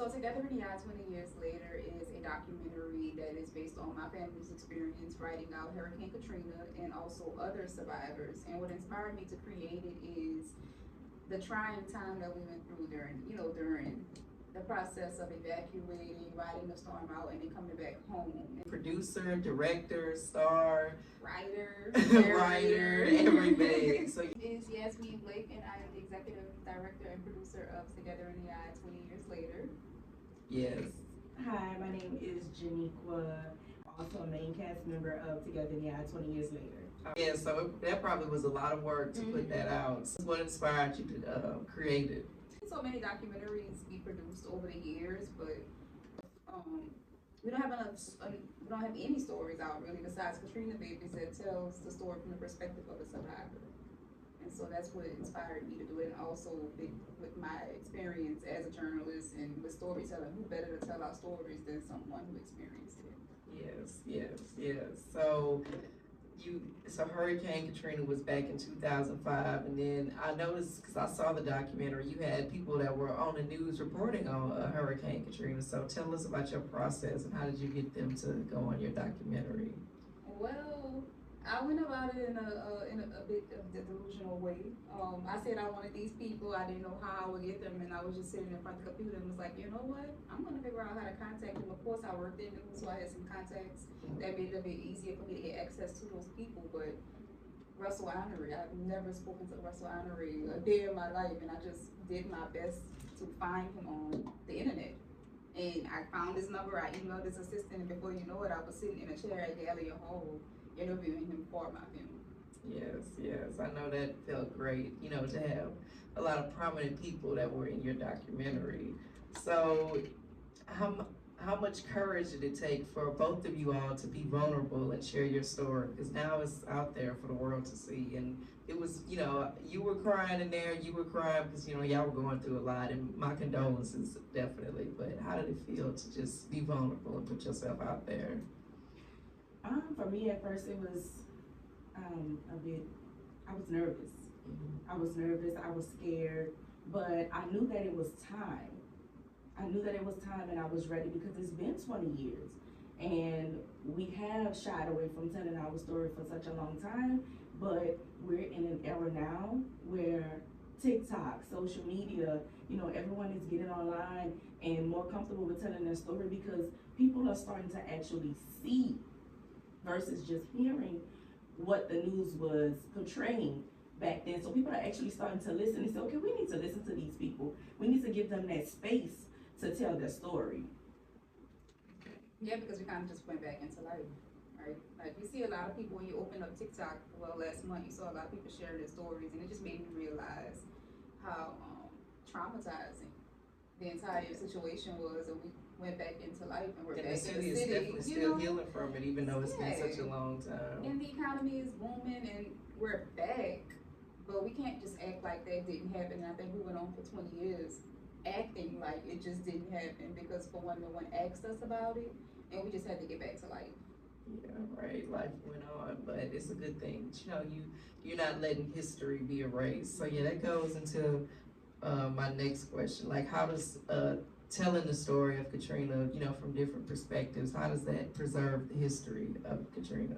So Together in the Eye 20 Years Later is a documentary that is based on my family's experience writing out Hurricane Katrina and also other survivors. And what inspired me to create it is the trying time that we went through during the process of evacuating, riding the storm out, and then coming back home. Producer, director, star, Writer, writer, everything. So is Yasmeen Blake, and I am the executive director and producer of Together in the Eye 20 Years Later. yes. Hi, my name is Janiqua, also a main cast member of Together in the Eye 20 Years Later. Yeah, so that probably was a lot of work to put that out. So what inspired you to create it? So many documentaries be produced over the years, but we don't have we don't have any stories out really besides Katrina Babies that tells the story from the perspective of a survivor. And so that's what inspired me to do it. And also with my experience as a journalist and with storytelling, who better to tell our stories than someone who experienced it? Yes. So Hurricane Katrina was back in 2005, and then I noticed, because I saw the documentary, you had people that were on the news reporting on Hurricane Katrina. So tell us about your process and how did you get them to go on your documentary? Well, I went about it in a bit of a delusional way. I said I wanted these people. I didn't know how I would get them, and I was just sitting in front of the computer and was like, you know what? I'm gonna figure out how to contact them. Of course, I worked in news, so I had some contacts that made it a bit easier for me to get access to those people. But Russell Honoré, I've never spoken to Russell Honoré a day in my life, and I just did my best to find him on the internet. And I found his number. I emailed his assistant, and before you know it, I was sitting in a chair at Gallia Hall interviewing him for my film. Yes. I know that felt great, to have a lot of prominent people that were in your documentary. So how much courage did it take for both of you all to be vulnerable and share your story? Because now it's out there for the world to see. And it was, you were crying in there, you were crying because, y'all were going through a lot, and my condolences, definitely. But how did it feel to just be vulnerable and put yourself out there? For me, at first, it was I was nervous. I was scared, but I knew that it was time. And I was ready because it's been 20 years. And we have shied away from telling our story for such a long time, but we're in an era now where TikTok, social media, everyone is getting online and more comfortable with telling their story because people are starting to actually see versus just hearing what the news was portraying back then. So people are actually starting to listen and say, okay, we need to listen to these people. We need to give them that space to tell their story. Yeah, because we kind of just went back into life, right? Like you see a lot of people when you open up TikTok, last month you saw a lot of people sharing their stories, and it just made me realize how traumatizing the entire situation was, and we went back into life, and we're back in the city. Is definitely still healing from it, even though it's been such a long time. And the economy is booming, and we're back, but we can't just act like that didn't happen. And I think we went on for 20 years acting like it just didn't happen because for one, no one asked us about it, and we just had to get back to life. Yeah, right. Life went on, but it's a good thing. You're not letting history be erased. So yeah, that goes into my next question. Like, how does telling the story of Katrina, from different perspectives, how does that preserve the history of Katrina?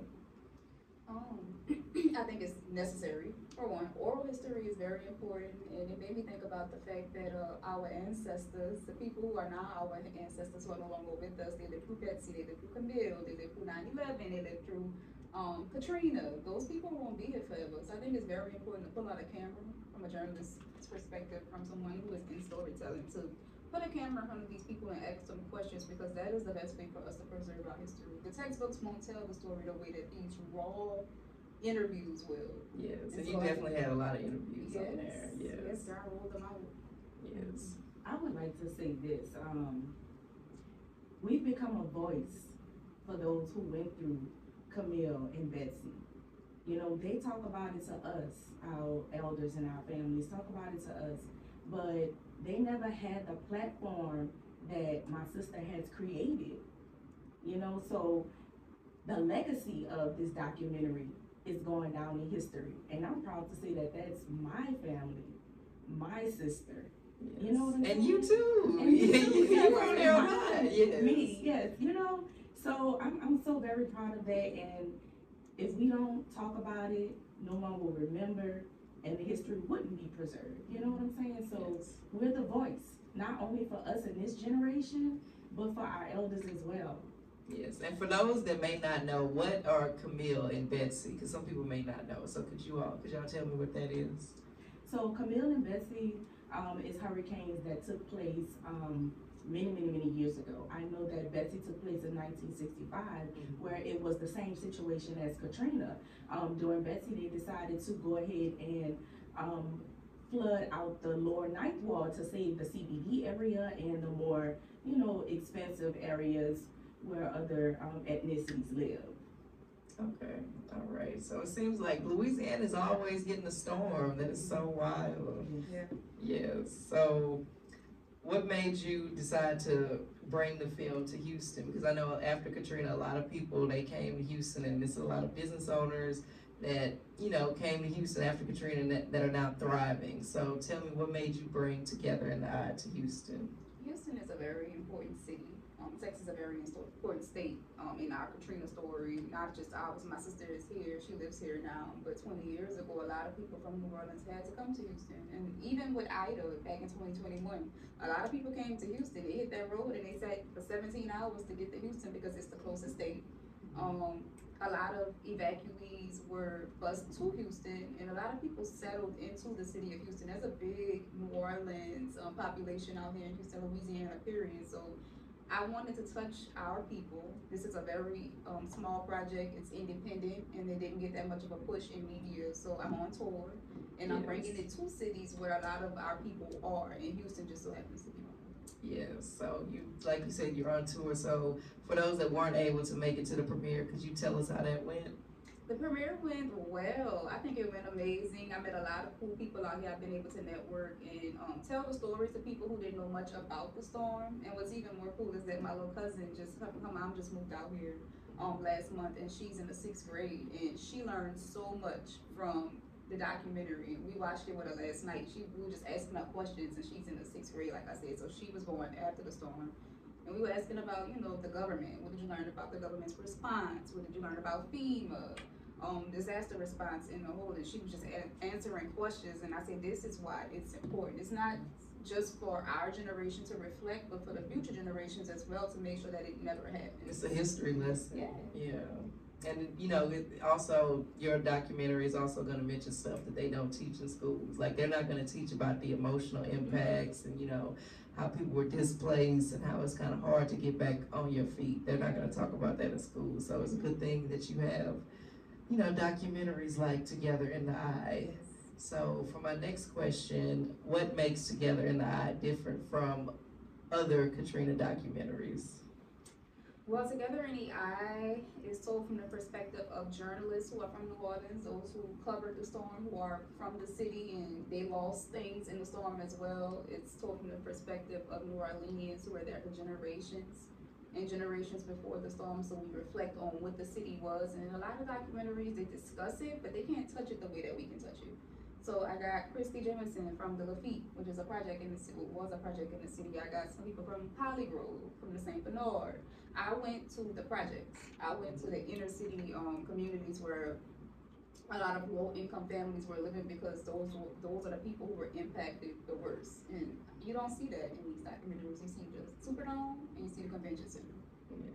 I think it's necessary. For one, oral history is very important, and it made me think about the fact that our ancestors, the people who are now our ancestors who are no longer with us, they lived through Betsy, they lived through Camille, they lived through 9/11, they lived through Katrina. Those people won't be here forever. So I think it's very important to pull out a camera from a journalist's perspective, from someone who is in storytelling, to put a camera in front of these people and ask them questions, because that is the best way for us to preserve our history. The textbooks won't tell the story the way that these raw interviews will. Yes, and you definitely had a lot of interviews on there. Yes, I rolled them out. Yes. I would like to say this. We've become a voice for those who went through Camille and Betsy. They talk about it to us, our elders and our families talk about it to us, but they never had the platform that my sister has created. So the legacy of this documentary is going down in history, and I'm proud to say that that's my family, my sister. Yes. You know what I'm saying? And you too. And you too. Yeah, Yes. Me, yes, you know. So I'm so very proud of that. And if we don't talk about it, no one will remember, and the history wouldn't be preserved. You know what I'm saying? So Yes. we're the voice, not only for us in this generation, but for our elders as well. Yes, and for those that may not know, what are Camille and Betsy? Because some people may not know. So could y'all tell me what that is? So Camille and Betsy is hurricanes that took place many years ago. I know that Betsy took place in 1965, where it was the same situation as Katrina. During Betsy, they decided to go ahead and flood out the lower ninth ward to save the CBD area and the more, expensive areas where other ethnicities live. Okay, all right. So it seems like Louisiana is always getting a storm. That is so wild. Yeah. Yes. So, what made you decide to bring the film to Houston? Because I know after Katrina, a lot of people they came to Houston, and there's a lot of business owners that came to Houston after Katrina that are now thriving. So, tell me what made you bring Together in the Eye to Houston? Houston is a very important city. Texas is a very important state in our Katrina story. Not just ours. My sister is here. She lives here now. But 20 years ago, a lot of people from New Orleans had to come to Houston. And even with Ida back in 2021, a lot of people came to Houston. They hit that road and they sat for 17 hours to get to Houston because it's the closest state. A lot of evacuees were bused to Houston, and a lot of people settled into the city of Houston. There's a big New Orleans population out here in Houston, Louisiana, period. So I wanted to touch our people. This is a very small project. It's independent, and they didn't get that much of a push in media. So I'm on tour, and I'm bringing it to cities where a lot of our people are, and Houston just so happens to be one. Yes. So like you said, you're on tour. So for those that weren't able to make it to the premiere, could you tell us how that went? The premiere went well. I think it went amazing. I met a lot of cool people out here. I've been able to network and tell the stories to people who didn't know much about the storm. And what's even more cool is that my little cousin her mom just moved out here last month, and she's in the 6th grade, and she learned so much from the documentary. We watched it with her last night. We were just asking her questions, and she's in the 6th grade, like I said. So she was born after the storm. And we were asking about, the government. What did you learn about the government's response? What did you learn about FEMA? Disaster response in the whole, and she was just answering questions, and I said this is why it's important. It's not just for our generation to reflect, but for the future generations as well, to make sure that it never happens. It's a history lesson. Yeah. And also your documentary is also going to mention stuff that they don't teach in schools. Like they're not going to teach about the emotional impacts and how people were displaced and how it's kind of hard to get back on your feet. They're not going to talk about that in school. So it's a good thing that you have documentaries like Together in the Eye. So for my next question, what makes Together in the Eye different from other Katrina documentaries? Well, Together in the Eye is told from the perspective of journalists who are from New Orleans, those who covered the storm, who are from the city, and they lost things in the storm as well. It's told from the perspective of New Orleanians who were there for generations and generations before the storm, so we reflect on what the city was. And in a lot of documentaries, they discuss it, but they can't touch it the way that we can touch it. So I got Christy Jemison from the Lafitte, which is a project in the city, was a project in the city. I got some people from Polygrove, from the St. Bernard. I went to the projects. I went to the inner city communities where a lot of low-income families were living, because those are the people who were impacted the worst. And you don't see that in these documentaries. You see the Superdome and you see the convention center. Yes.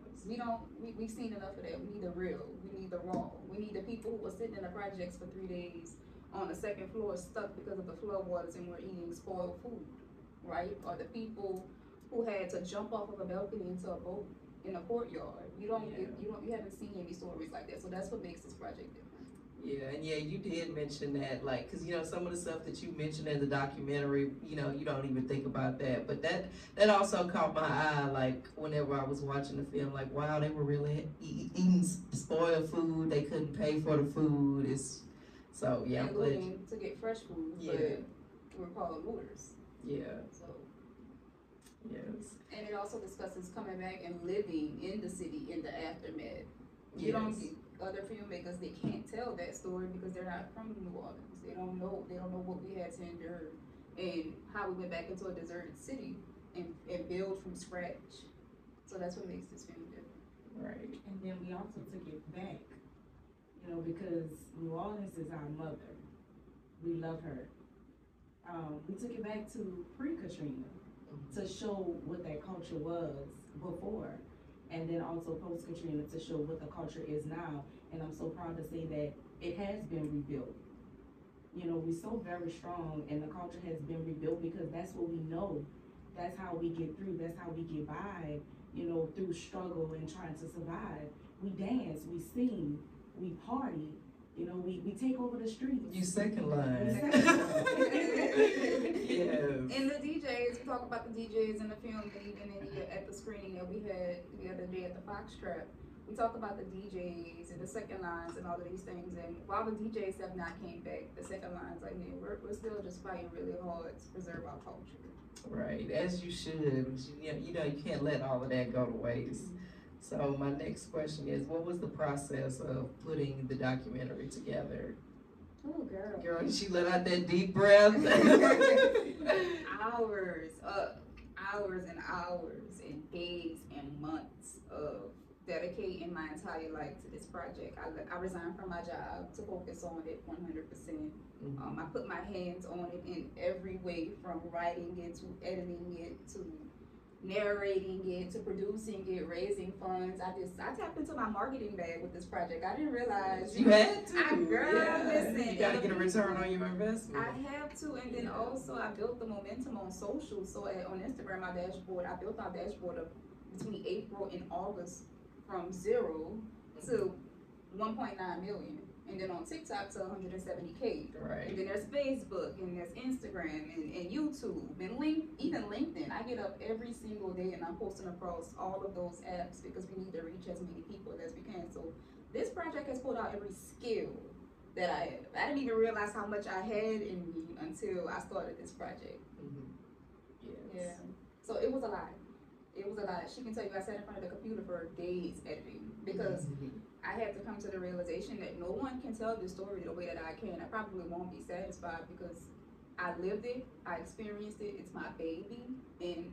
We've seen enough of that. We need the real. We need the raw. We need the people who were sitting in the projects for 3 days on the 2nd floor stuck because of the floodwaters and were eating spoiled food, right? Or the people who had to jump off of a balcony into a boat in a courtyard. You haven't seen any stories like that. So that's what makes this project different. Yeah, you did mention that, like, because some of the stuff that you mentioned in the documentary, you don't even think about that. But that also caught my eye, like, whenever I was watching the film, like, wow, they were really eating spoiled food. They couldn't pay for the food. I'm glad to get fresh food. Yeah. But we're called looters. Yeah. So. Yes. And it also discusses coming back and living in the city in the aftermath. You Yes. don't get other filmmakers, they can't tell that story because they're not from New Orleans. They don't know what we had to endure and how we went back into a deserted city and build from scratch. So that's what makes this film different. Right. And then we also took it back, because New Orleans is our mother. We love her. We took it back to pre-Katrina to show what that culture was before, and then also post-Katrina to show what the culture is now. And I'm so proud to say that it has been rebuilt. We're so very strong, and the culture has been rebuilt because that's what we know. That's how we get through. That's how we get by, through struggle and trying to survive. We dance, we sing, we party. We take over the streets. You second line. Yes. And the DJs, we talk about the DJs in the film, and even at the screening that we had the other day at the Foxtrot, we talk about the DJs and the second lines and all of these things. And while the DJs have not came back, the second lines, we're still just fighting really hard to preserve our culture. Right, as you should. You can't let all of that go to waste. So my next question is, what was the process of putting the documentary together? Oh, girl. Girl, she let out that deep breath. Hours and hours and days and months of dedicating my entire life to this project. I resigned from my job to focus on it 100%. I put my hands on it in every way, from writing it to editing it to narrating it to producing it, raising funds. I tapped into my marketing bag with this project. I didn't realize you had to. Listen, you gotta get a return on your investment. I have to, and then also I built the momentum on social. So on Instagram, my dashboard, I built our dashboard of between April and August from 0 to 1.9 million. And then on TikTok to 170K. Right. And then there's Facebook, and there's Instagram, and YouTube, and even LinkedIn. I get up every single day and I'm posting across all of those apps because we need to reach as many people as we can. So this project has pulled out every skill that I have. I didn't even realize how much I had in me until I started this project. Yes. Yeah. So it was a lot. It was a lot. She can tell you I sat in front of the computer for days editing because I had to come to the realization that no one can tell this story the way that I can. I probably won't be satisfied because I lived it, I experienced it, it's my baby, and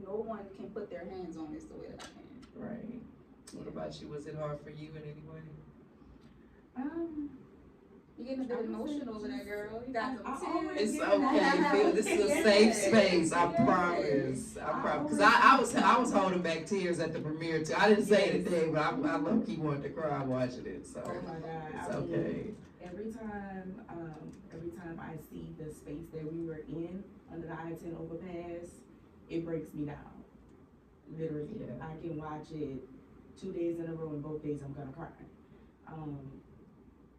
no one can put their hands on this the way that I can. Right. What about you? Was it hard for you in any way? You're getting a bit emotional over there, girl. You got some tears. It's okay. This is a safe space. I promise. Because I was holding back tears at the premiere too. I didn't say anything, but I low-key wanted to cry watching it. So oh my God. it's okay. Every time I see the space that we were in under the I-10 overpass, it breaks me down. Literally, I can watch it 2 days in a row, and both days I'm gonna cry.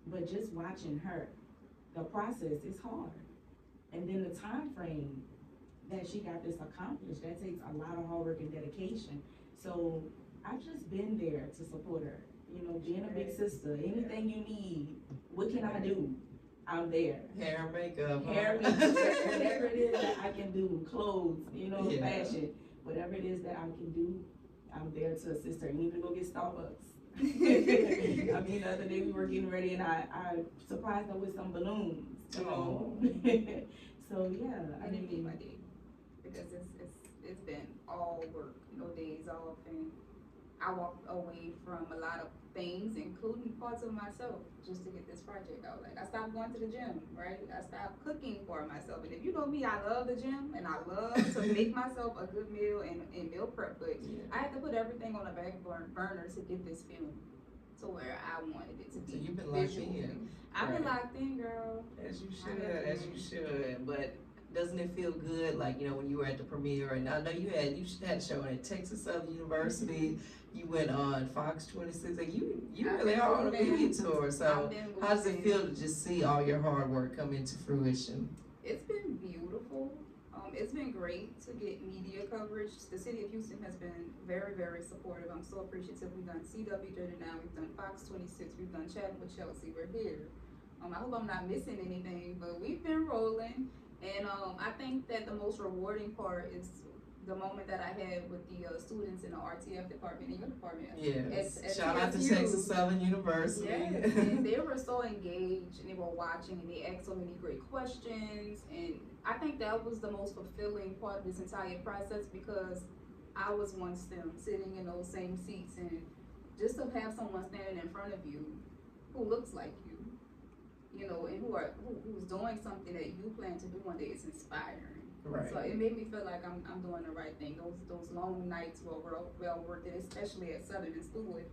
But just watching her, the process is hard. And then the time frame that she got this accomplished, that takes a lot of hard work and dedication. So I've just been there to support her. Being a big sister, anything you need, what can I do? I'm there. Hair and makeup. Whatever it is that I can do, clothes, fashion, whatever it is that I can do, I'm there to assist her. You need to go get Starbucks. The other day we were getting ready and I surprised her with some balloons. So yeah, I didn't meet my day because it's been all work, no days off, and I walked away from a lot of things, including parts of myself, just to get this project out. Like I stopped going to the gym, right? I stopped cooking for myself, and if you know me, I love the gym and I love to make myself a good meal and meal prep, but I had to put everything on a back burner to get this film to where I wanted it to be. So you've been locked in. I've been locked in, girl. As you should. But doesn't it feel good, like, when you were at the premiere, and I know you had a show at Texas Southern University, you went on Fox 26, and you really are on a media tour, so how does it feel to just see all your hard work come into fruition? It's been beautiful. It's been great to get media coverage. The city of Houston has been very, very supportive. I'm so appreciative. We've done CW30 now, we've done Fox 26, we've done Chatting with Chelsea, we're here. I hope I'm not missing anything, but we've been rolling. And I think that the most rewarding part is the moment that I had with the students in the RTF department, in your department. Yes. At Shout out to TSU. Texas Southern University. Yes, and they were so engaged, and they were watching, and they asked so many great questions. And I think that was the most fulfilling part of this entire process, because I was once them sitting in those same seats, and just to have someone standing in front of you who looks like you know, and who's doing something that you plan to do one day is inspiring. Right. So it made me feel like I'm doing the right thing. Those long nights were well worth it, especially at Southern and Stewart.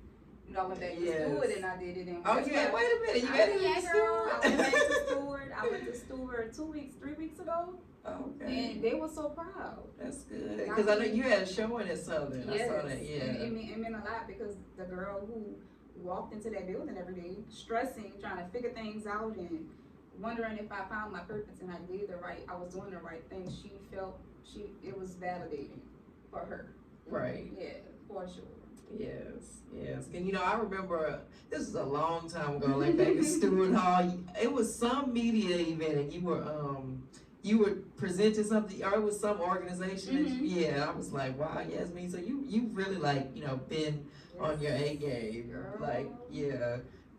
You know, I went back to Stewart and I did it in. Oh yeah, wait a minute, you got to yeah, girl. I went back to Stewart. I went to Stewart 3 weeks ago. Okay. And they were so proud. That's good. Because I know you had a showing at Southern. Yes. I saw that, yeah. And it meant a lot because the girl who walked into that building every day, stressing, trying to figure things out and wondering if I found my purpose and I was doing the right thing, she felt it was validating for her. Right. Yeah, for sure. Yes. And you know, I remember this was a long time ago, like back in Stewart Hall. It was some media event, and you were presenting something, or it was some organization. Mm-hmm. I was like, wow, Yasmeen. So you really like, you know, been on your A game, girl. like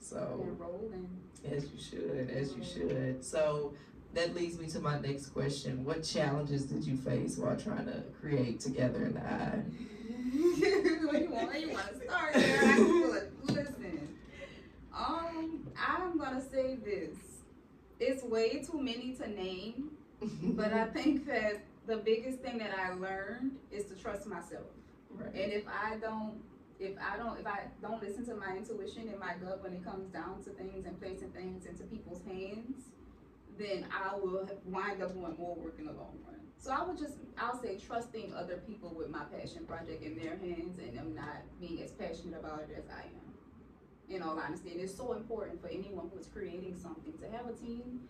So they're rolling. As you should. So that leads me to my next question. What challenges did you face while trying to create Together in the Eye? Where you want to start there? Listen, I'm gonna say this. It's way too many to name, but I think that the biggest thing that I learned is to trust myself. Right. And if I don't listen to my intuition and my gut when it comes down to things and placing things into people's hands, then I will wind up doing more work in the long run. So I'll say trusting other people with my passion project in their hands and them not being as passionate about it as I am. In all honesty, and it's so important for anyone who is creating something to have a team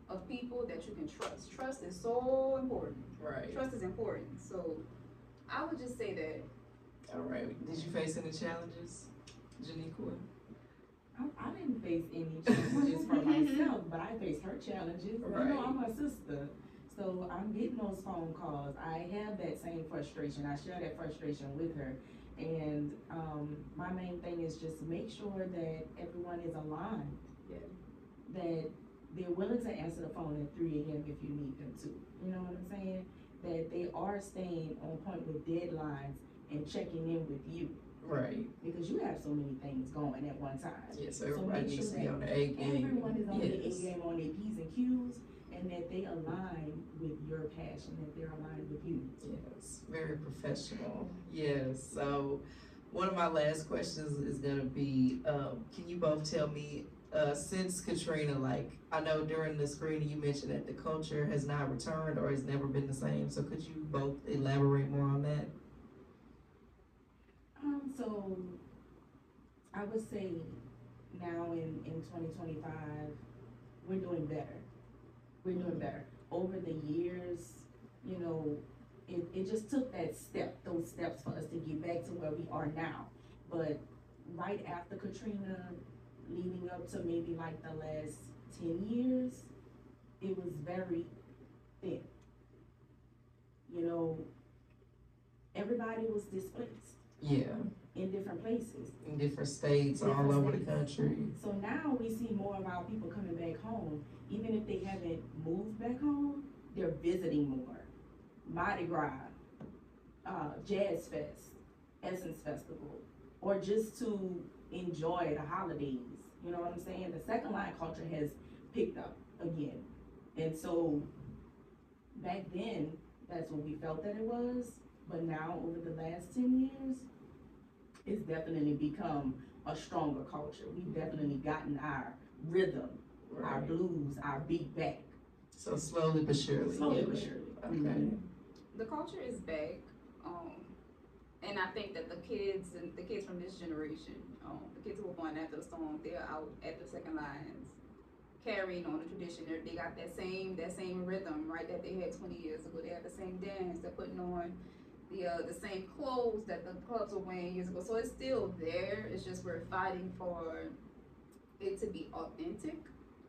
of people that you can trust. Trust is so important. Right. Trust is important. So I would just say that. All right. Did you face any challenges, Janiqua? I didn't face any challenges for myself, but I faced her challenges. Right. You know, I'm her sister. So I'm getting those phone calls. I have that same frustration. I share that frustration with her. And my main thing is just make sure that everyone is aligned. Yeah. That they're willing to answer the phone at 3 a.m. if you need them to. You know what I'm saying? That they are staying on point with deadlines and checking in with you. Right. Because you have so many things going at one time. Yes, everybody needs to be on the A game. Everyone is on the A game, on their P's and Q's, and that they align with your passion, that they're aligned with you. Yes, very professional. Yes, so one of my last questions is gonna be, can you both tell me, since Katrina, like, I know during the screening you mentioned that the culture has not returned or has never been the same, so could you both elaborate more on that? So I would say now in 2025, we're doing better. We're doing better. Over the years, you know, it just took those steps for us to get back to where we are now. But right after Katrina, leading up to maybe like the last 10 years, it was very thin. You know, everybody was displaced. Yeah. In different places. In different states, all over the country. So now we see more of our people coming back home. Even if they haven't moved back home, they're visiting more. Mardi Gras, Jazz Fest, Essence Festival, or just to enjoy the holidays. You know what I'm saying? The second line culture has picked up again. And so back then, that's what we felt that it was. But now over the last 10 years, it's definitely become a stronger culture. We've definitely gotten our rhythm, our blues, our beat back. So slowly but surely. Slowly but surely. Okay. Mm-hmm. The culture is back, and I think that the kids from this generation, the kids who were born after the storm, they're out at the second lines, carrying on the tradition. They got that same rhythm, right, that they had 20 years ago. They have the same dance. They're putting on the same clothes that the clubs were wearing years ago. So it's still there. It's just we're fighting for it to be authentic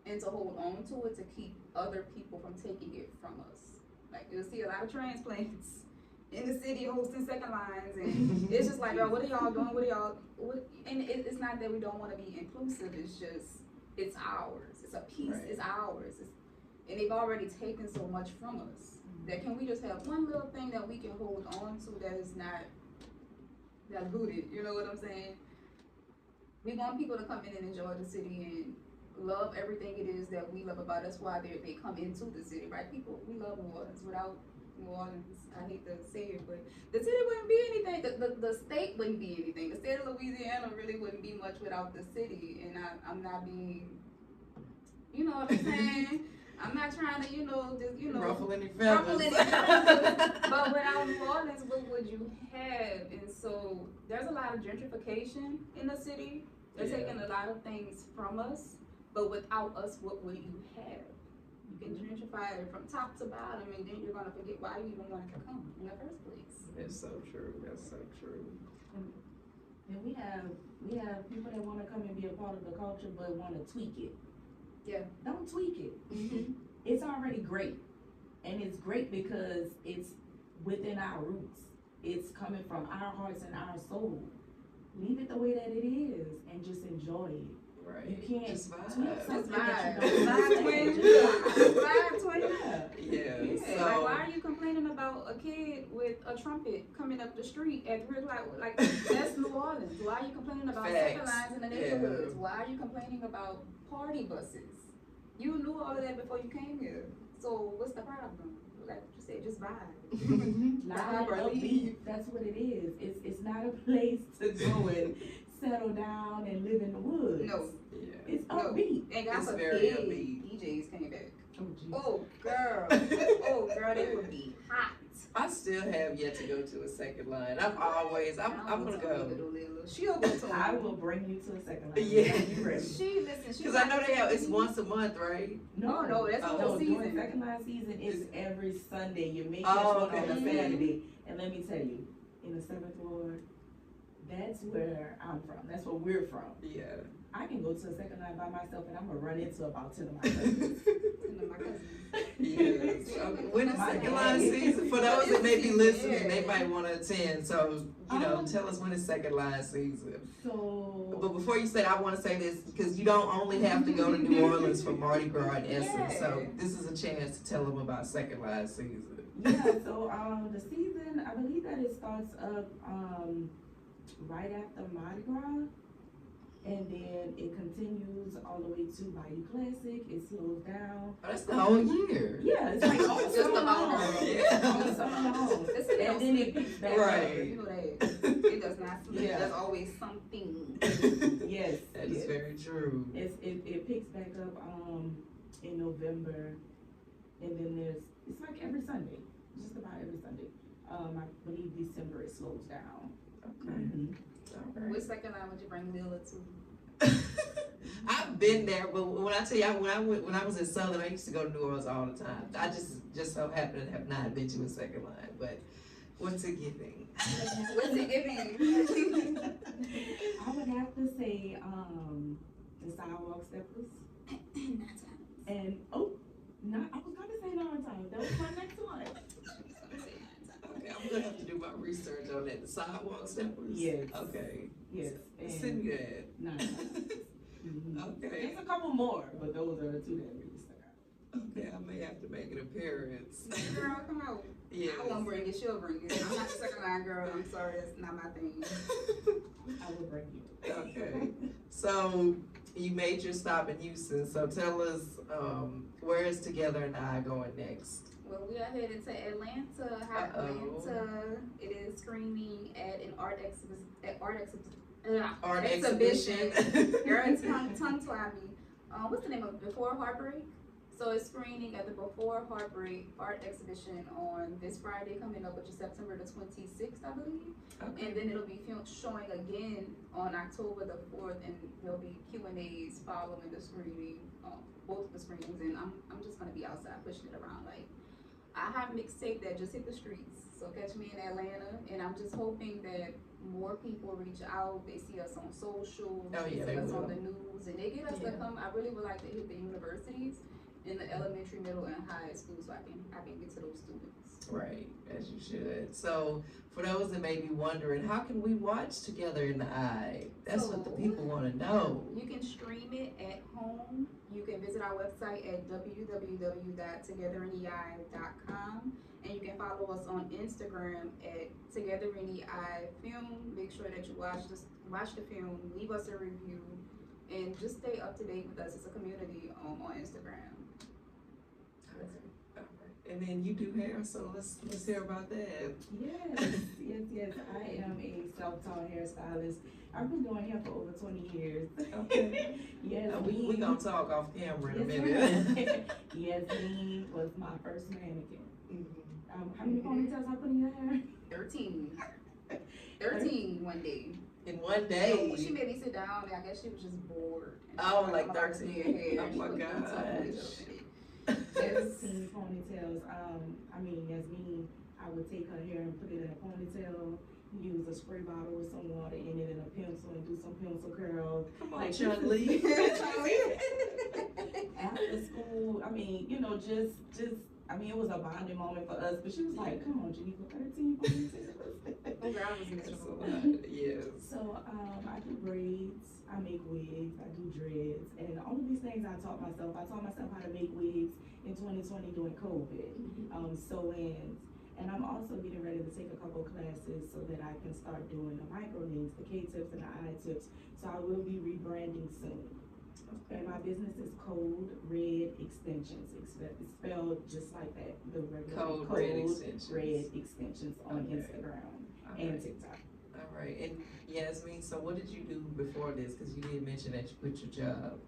and to hold on to it to keep other people from taking it from us. Like you'll see a lot of transplants in the city hosting second lines, and it's just like, girl, what are y'all doing? And it's not that we don't want to be inclusive. It's just it's ours. It's a piece. Right. It's ours. And they've already taken so much from us. That can we just have one little thing that we can hold on to that is not diluted. You know what I'm saying? We want people to come in and enjoy the city and love everything it is that we love about us. Why they come into the city, right? People, we love New Orleans. Without New Orleans, I hate to say it, but the city wouldn't be anything. The state wouldn't be anything. The state of Louisiana really wouldn't be much without the city. And I'm not being, you know what I'm saying? I'm not trying to, just, ruffle any ruffle feathers. any feathers. But without New Orleans, what would you have? And so there's a lot of gentrification in the city. They're taking a lot of things from us. But without us, what will you have? You can gentrify it from top to bottom, and then you're gonna forget why you even wanted to come in the first place. That's so true. That's so true. And we have people that want to come and be a part of the culture, but want to tweak it. Yeah. Don't tweak it. Mm-hmm. It's already great, and it's great because it's within our roots. It's coming from our hearts and our soul. Leave it the way that it is, and just enjoy it. Right. You can't just vibe. tweak something vibe. that you don't Vibe understand. twin. Just Vibe twin. Yeah. Yeah, So, like why are you complaining about a kid with a trumpet coming up the street at 3 o'clock? Like that's New Orleans. Why are you complaining about second lines in the neighborhoods? Yeah. Why are you complaining about party buses? You knew all of that before you came here. So what's the problem? Like you said, just vibe. Loud Vibe or and leave. upbeat. That's what it is. It's not a place to go and settle down and live in the woods. No. yeah. It's No. upbeat. And God It's forbid very upbeat. DJs came back. Oh, geez. Oh girl. Oh girl, they would be hot. I still have yet to go to a second line. I'm gonna go. She'll go to I will bring you to a second line. Yeah. You ready? Because I know they have, it's once a month, right? No, that's the Oh. whole During season. second line season is every Sunday. You make Oh, this one okay. on a Saturday. And let me tell you, in the 7th Ward, that's where I'm from. That's where we're from. Yeah. I can go to a second line by myself and I'm gonna run into about 10 of my cousins. Yes. Okay. When is My second dad. line season? For those that may be listening, Yeah. they might want to attend. So, tell us when is second line season. So, But before you say, I want to say this because you don't only have to go to New Orleans for Mardi Gras in essence. So Yeah. this is a chance to tell them about second line season. yeah, so the season, I believe that it starts up right after Mardi Gras. And then it continues all the way to Bayou Classic. It slows down. Oh, that's the whole year. Yeah, it's like almost Just summer about long. all. Yeah. Almost summer long. And then it picks back Right. You know that it does not sleep. Yeah. There's always something. up. Yes. That is yes. very true. It picks back up in November, and then it's like every Sunday, just about every Sunday. I believe December it slows down. Okay. Mhm. All right. Which second line would you bring Lila to? I've been there, but when I tell you, when I was in Southern, I used to go to New Orleans all the time. I just so happen to have not been to a second line, but what's it giving? What's it giving? I would have to say the sidewalk steppers. And I was gonna say 9 times. That was my next one. Okay, I'm gonna have to do my research on that. The sidewalk steppers. Yes. Okay. Yes. Send me that. 9 times. Mhm. Okay. There's a couple more, but those are the 2 that really stuck out. Okay, I may have to make an appearance. Girl, come on. Yeah. I won't bring it. She'll bring it. I'm not the second line girl. I'm sorry. That's not my thing. I will bring you. Okay. So you made your stop in Houston. So tell us where is Together and I going next? Well, we are headed to Atlanta. Hot Atlanta. It is screening at an art exhibition. Girl, it's tongue tie me. What's the name of it? Before Heartbreak? So it's screening at the Before Heartbreak art exhibition on this Friday coming up, which is September the 26th, I believe. Okay. And then it'll be showing again on October the 4th, and there'll be Q&As following the screening, both the screenings. And I'm just gonna be outside pushing it around. Like, I have mixtape that just hit the streets, so catch me in Atlanta. And I'm just hoping that more people reach out. They see us on social, Oh, they yeah, see they us on will. the news, and they get us to come. I really would like to hit the universities in the elementary, middle, and high school, so I can get to those students. Right, as you should. So, for those that may be wondering, how can we watch Together in the Eye? That's what the So, people want to know. you can stream it at home. You can visit our website at www.togetherinthei.com, and you can follow us on Instagram at Together in the Eye Film. Make sure that you watch the film, leave us a review, and just stay up to date with us. It's a community on Instagram. And then you do hair, so let's hear about that. Yes. I am a self-taught hairstylist. I've been doing hair for over 20 years. Okay. Yes, We gonna talk off camera in a yes, minute. Yasmeen was my first mannequin. Mhm. How many ponytails I put in your hair? 13. 13 one day. In one So day. she made me sit down, and I guess she was just bored. And she Oh, was like I'm about to 13. do your hair. Oh She my put 13 gosh. ponytails in it. Yes. 13 ponytails. Yasmeen, I would take her hair and put it in a ponytail, use a spray bottle with some water in it and a pencil and do some pencil curls. Come on, Like, Chun Li. After school, it was a bonding moment for us, but she was like, come on, Geneva, 13 ponytails. Oh, girl, I was That's a miserable. lot. Yes. So, I do braids, I make wigs, I do dreads, and all of these things I taught myself. I taught myself how to make wigs in 2020 during COVID, sew-ins. And I'm also getting ready to take a couple classes so that I can start doing the micro needs, the K-tips and the I-tips. So I will be rebranding soon. And my business is Code Red Extensions. It's spelled just like that. The regular Code Red Extensions. Red Extensions on Okay. Instagram All and right. TikTok. All right. And Yasmeen, so what did you do before this? Because you did mention that you quit your job.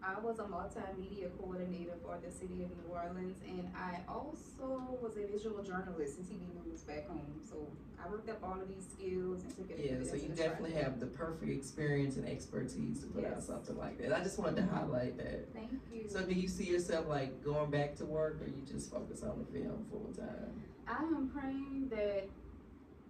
I was a multimedia coordinator for the city of New Orleans, and I also was a visual journalist in TV news back home. So I worked up all of these skills and took it. Yeah, so you definitely have the perfect experience and expertise to put out Yes. something like that. I just wanted to highlight that. Thank you. So do you see yourself like going back to work, or you just focus on the film full time? I am praying that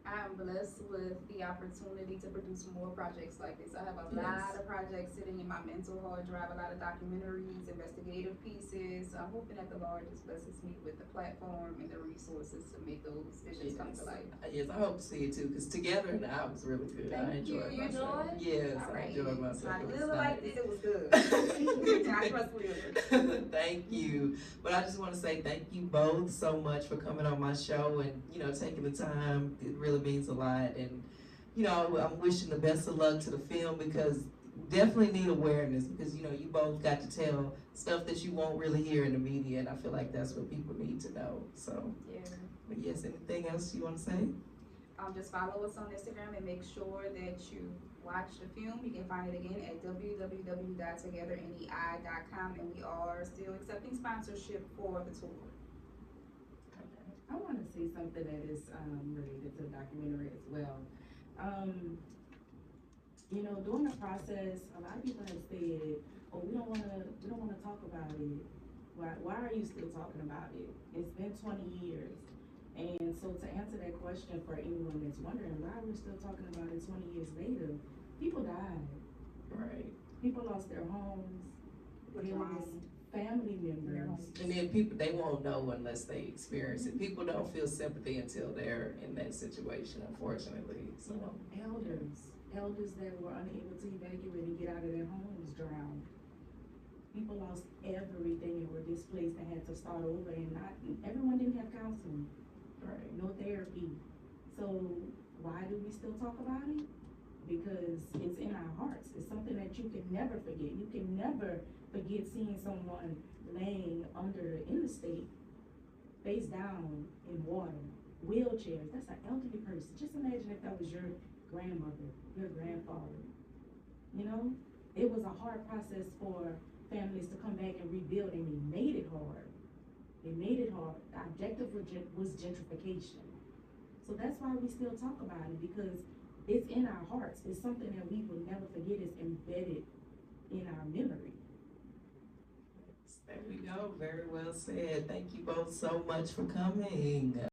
I am blessed with the opportunity to produce more projects like this. I have a lot of projects sitting in my mental hard drive, a lot of documentaries, investigative pieces. So I'm hoping that the Lord just blesses me with the platform and the resources to make those visions come to life. Yes, I hope to see it too, because Together in the Eye was really good. I Thank you. enjoyed You myself. enjoyed? Yes, All I right. enjoyed myself. I It was really liked nice. it. It was good. I trust Will. Thank you. But I just want to say thank you both so much for coming on my show and, taking the time. It really means a lot. And, I'm wishing the best of luck to the film, because definitely need awareness, because, you both got to tell stuff that you won't really hear in the media. And I feel like that's what people need to know. So, Yeah. but yes, anything else you want to say? Just follow us on Instagram and make sure that you watch the film. You can find it again at www.togetherinthei.com, and we are still accepting sponsorship for the tour. I want to say something that is related to the documentary as well. During the process, a lot of people have said, "Oh, we don't want to talk about it. Why are you still talking about it? It's been 20 years." And so, to answer that question for anyone that's wondering why we're still talking about it 20 years later, people died. Right. People lost their homes. They lost family members. And then people, they won't know unless they experience it. People don't feel sympathy until they're in that situation, unfortunately. So, Elders that were unable to evacuate and get out of their homes drowned. People lost everything and were displaced and had to start over, and everyone didn't have counseling, right. no therapy. So why do we still talk about it? Because it's in our hearts. It's something that you can never forget. You can never forget seeing someone laying under the interstate, face down in water, wheelchairs. That's an elderly person. Just imagine if that was your grandmother, your grandfather. It was a hard process for families to come back and rebuild, and they made it hard. The objective was gentrification. So that's why we still talk about it, because it's in our hearts. It's something that we will never forget. It's embedded in our memory. There we go. Very well said. Thank you both so much for coming.